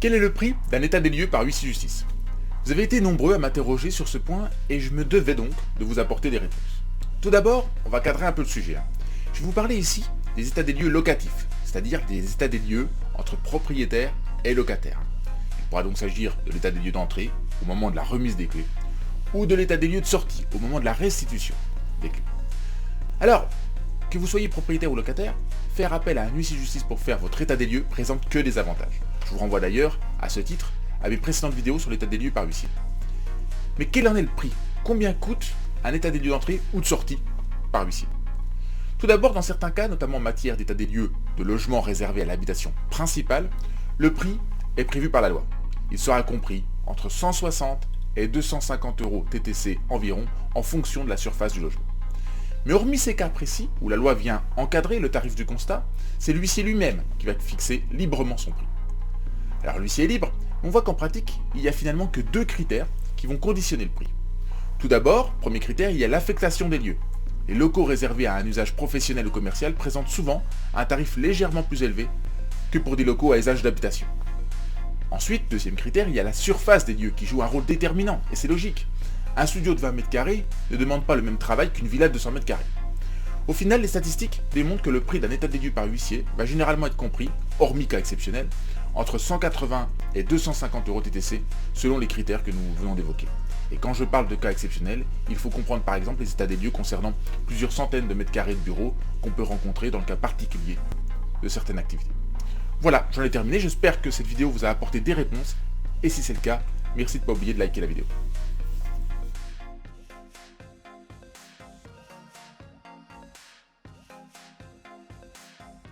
Quel est le prix d'un état des lieux par huissier de justice? Vous avez été nombreux à m'interroger sur ce point et je me devais donc de vous apporter des réponses. Tout d'abord, on va cadrer un peu le sujet. Je vais vous parler ici des états des lieux locatifs, c'est-à-dire des états des lieux entre propriétaires et locataires. Il pourra donc s'agir de l'état des lieux d'entrée au moment de la remise des clés ou de l'état des lieux de sortie au moment de la restitution des clés. Alors, que vous soyez propriétaire ou locataire, faire appel à un huissier de justice pour faire votre état des lieux présente que des avantages. Je vous renvoie d'ailleurs, à ce titre, à mes précédentes vidéos sur l'état des lieux par huissier. Mais quel en est le prix? Combien coûte un état des lieux d'entrée ou de sortie par huissier? Tout d'abord, dans certains cas, notamment en matière d'état des lieux de logements réservés à l'habitation principale, le prix est prévu par la loi. Il sera compris entre 160 et 250 € TTC environ en fonction de la surface du logement. Mais hormis ces cas précis, où la loi vient encadrer le tarif du constat, c'est l'huissier lui-même qui va fixer librement son prix. Alors l'huissier est libre, on voit qu'en pratique, il n'y a finalement que deux critères qui vont conditionner le prix. Tout d'abord, premier critère, il y a l'affectation des lieux. Les locaux réservés à un usage professionnel ou commercial présentent souvent un tarif légèrement plus élevé que pour des locaux à usage d'habitation. Ensuite, deuxième critère, il y a la surface des lieux qui joue un rôle déterminant, et c'est logique. Un studio de 20 mètres carrés ne demande pas le même travail qu'une villa de 200 mètres carrés. Au final, les statistiques démontrent que le prix d'un état des lieux par huissier va généralement être compris, hormis cas exceptionnels, entre 180 et 250 € TTC, selon les critères que nous venons d'évoquer. Et quand je parle de cas exceptionnels, il faut comprendre par exemple les états des lieux concernant plusieurs centaines de mètres carrés de bureaux qu'on peut rencontrer dans le cas particulier de certaines activités. Voilà, j'en ai terminé, j'espère que cette vidéo vous a apporté des réponses, et si c'est le cas, merci de ne pas oublier de liker la vidéo.